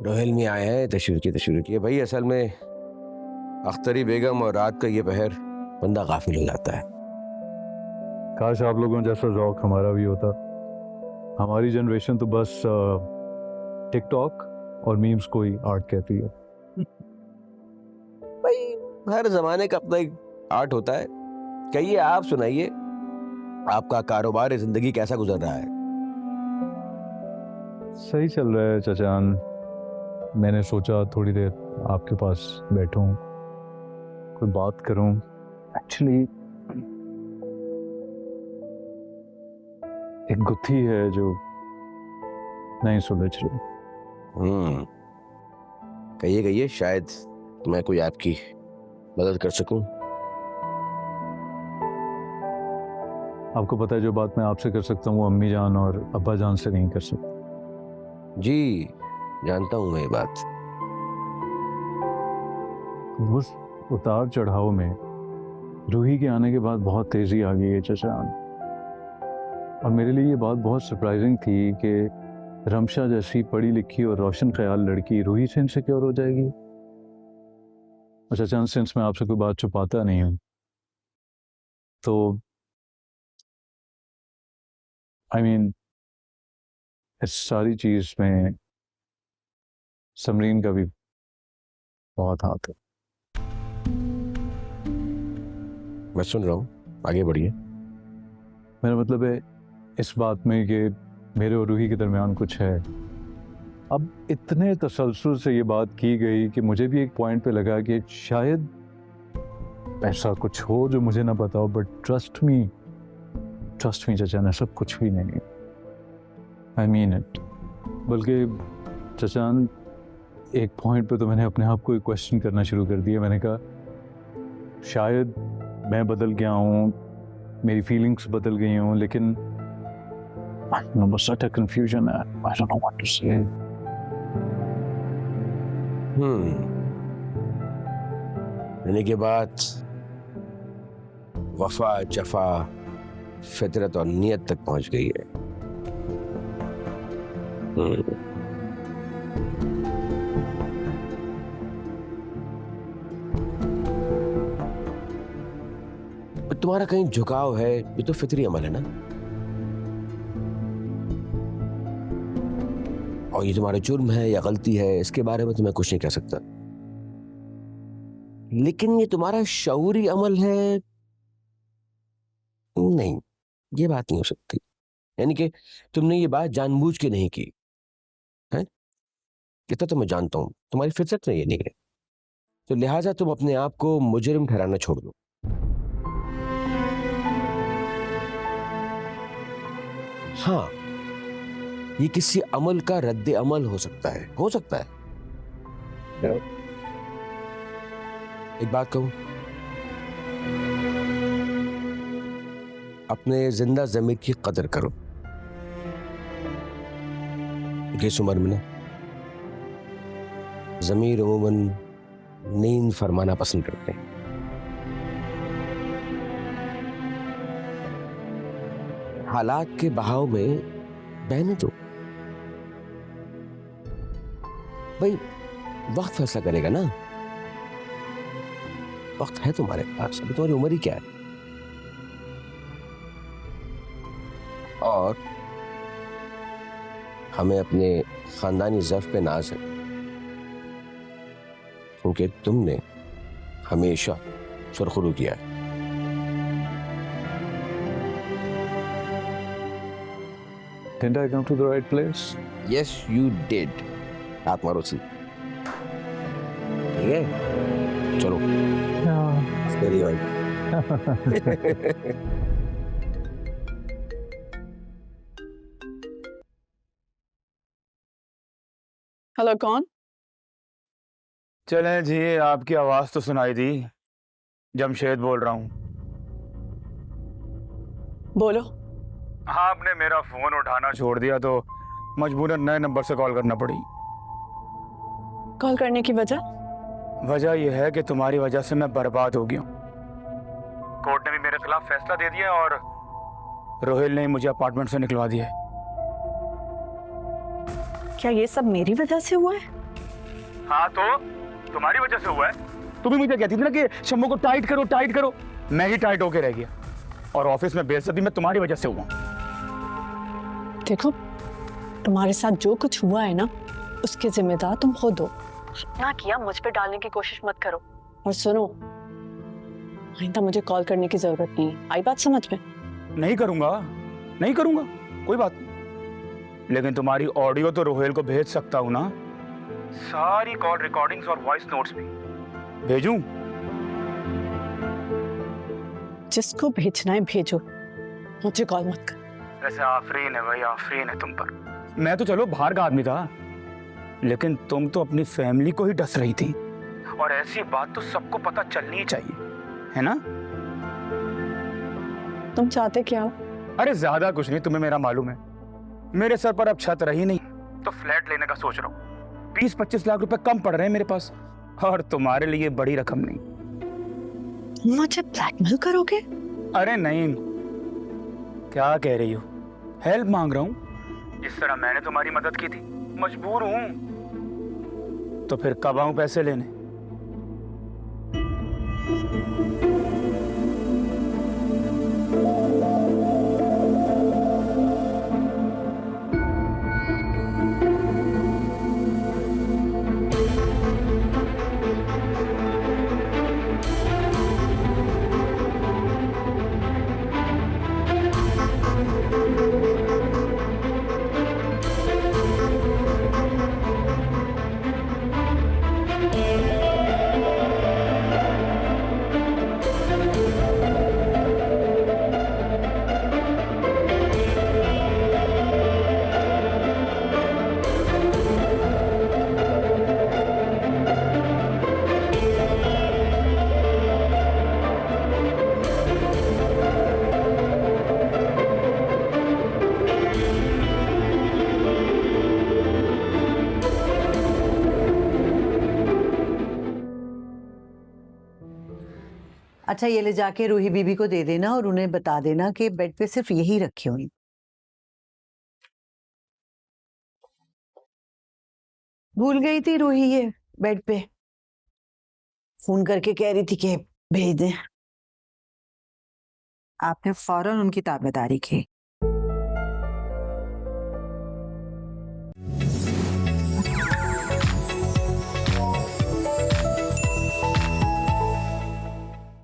रोहिल में आए हैं, तशरीफ किए भाई। असल में अख्तरी बेगम और रात का ये पहर बंदा गाफिल हो जाता है। काश आप लोगों जैसा ज़ौक हमारा भी होता। हमारी जनरेशन तो बस टिकटॉक और मीम्स को ही आर्ट कहती है। भाई हर जमाने का अपना एक आर्ट होता है। कहिए, आप सुनाइए, आपका कारोबार जिंदगी कैसा गुजर रहा है? सही चल रहा है चचान। मैंने सोचा थोड़ी देर आपके पास बैठूं, कोई बात करूं। एक्चुअली एक गुत्थी है जो नहीं सुलझ रही। कहिए, शायद मैं कोई आपकी मदद कर सकूं। आपको पता है, जो बात मैं आपसे कर सकता हूँ वो अम्मी जान और अब्बा जान से नहीं कर सकता। जी जानता हूं मैं ये बात। उस उतार चढ़ाव में रूही के आने के बाद बहुत तेजी आ गई है चचान। और मेरे लिए ये बात बहुत सरप्राइजिंग थी कि रमशा जैसी पढ़ी लिखी और रोशन ख्याल लड़की रूही से इनसिक्योर हो जाएगी। और चचान, सिंस मैं आपसे कोई बात छुपाता नहीं हूँ, तो इस सारी चीज में समरीन का भी बहुत हाथ है। मैं सुन रहा हूं, आगे बढ़िए। मेरा मतलब है इस बात में कि मेरे और रूही के दरमियान कुछ है। अब इतने तसलसल से ये बात की गई कि मुझे भी एक पॉइंट पे लगा कि शायद ऐसा कुछ हो जो मुझे ना पता हो। बट ट्रस्ट मी चचान, ऐसा कुछ भी नहीं। I mean it. बल्कि चचान, एक पॉइंट पे तो मैंने अपने आप को क्वेश्चन करना शुरू कर दिया। मैंने कहा शायद मैं बदल गया हूँ, मेरी फीलिंग्स बदल गई हूँ, लेकिन such a confusion है। I don't know what to say. यानी के बाद वफा जफा फितरत और नियत तक पहुंच गई है। तुम्हारा कहीं झुकाव है, ये तो फितरी अमल है ना। और ये तुम्हारा जुर्म है या गलती है, इसके बारे में तो मैं कुछ नहीं कह सकता, लेकिन ये तुम्हारा शऊरी अमल है, नहीं, ये बात नहीं हो सकती। यानी कि तुमने ये बात जानबूझ के नहीं की है। इतना तो मैं जानता हूं, तुम्हारी फितरत में ये नहीं है। तो लिहाजा तुम अपने आप को मुजरिम ठहराना छोड़ दो। हाँ, ये किसी अमल का रद्द अमल हो सकता है, एक बात कहूं, अपने जिंदा ज़मीर की कदर करो। इस उम्र में ना ज़मीर अमूमन नींद फरमाना पसंद करते हैं। हालात के बहाव में बहने दो भाई, वक्त फैसला करेगा ना। वक्त है तुम्हारे पास, अभी तुम्हारी उम्र ही क्या है। और हमें अपने खानदानी ज़र्फ पे नाज है, क्योंकि तुमने हमेशा सुरखरू किया है। Didn't I come to the right place? Yes, you did. हाथ मारो सी, ठीक है? चलो तेरी भाई। हेलो, कौन? चलें जी, आपकी आवाज़ तो सुनाई दी। जमशेद बोल रहा हूँ। बोलो। हाँ, आपने मेरा फ़ोन उठाना छोड़ दिया तो मजबूरन नए नंबर से कॉल करना पड़ी। कॉल करने की वजह? वजह यह है कि तुम्हारी वजह से मैं बर्बाद हो गया हूँ। कोर्ट ने भी मेरे खिलाफ फैसला दे दिया और रोहिल ने मुझे अपार्टमेंट से निकलवा दिया। क्या ये सब मेरी वजह से हुआ है? हाँ तो तुम्हारी वजह से हुआ है। तुम भी मुझे कहती थी ना कि शंभू को टाइट करो, मैं ही टाइट होके रह गया और ऑफिस में बेइज्जती मैं तुम्हारी वजह से हुआ। देखो, तुम्हारे साथ जो कुछ हुआ है ना, उसके जिम्मेदार तुम खुद हो। ना किया मुझ पे डालने की कोशिश मत करो। और सुनो, आइंदा मुझे कॉल करने की जरूरत नहीं है। आई बात समझ में? नहीं करूंगा, कोई बात नहीं। लेकिन तुम्हारी ऑडियो तो रोहेल को भेज सकता हूं ना? सारी कॉल रिकॉर्डिंग्स और वॉइस नोट्स भी भेजूं? जिसको भेजना है भेजो, मुझे कॉल मत कर। वैसे आफरीन है भाई, आफरीन है तुम पर। मैं तो चलो बाहर का आदमी था, लेकिन तुम तो अपनी फैमिली को ही डस रही थी, और ऐसी बात तो सबको पता चलनी ही चाहिए, है ना? तुम चाहते क्या हो? अरे ज्यादा कुछ नहीं, तुम्हें मेरा मालूम है। मेरे सर पर अब छत रही नहीं तो फ्लैट लेने का सोच रहा हूँ। 20-25 लाख रुपए कम पड़ रहे हैं मेरे पास, और तुम्हारे लिए बड़ी रकम नहीं। मुझे ब्लैकमेल करोगे? अरे नहीं, क्या कह रही हो? हेल्प मांग रहा हूँ। जिस तरह मैंने तुम्हारी मदद की थी, मजबूर हूँ। तो फिर कब आऊं पैसे लेने? अच्छा, ये ले जाके रूही बीबी को दे देना और उन्हें बता देना कि बेड पे सिर्फ यही रखी हुई। भूल गई थी रूही ये बेड पे, फोन करके कह रही थी कि भेज दें। आपने फौरन उनकी ताबेदारी की।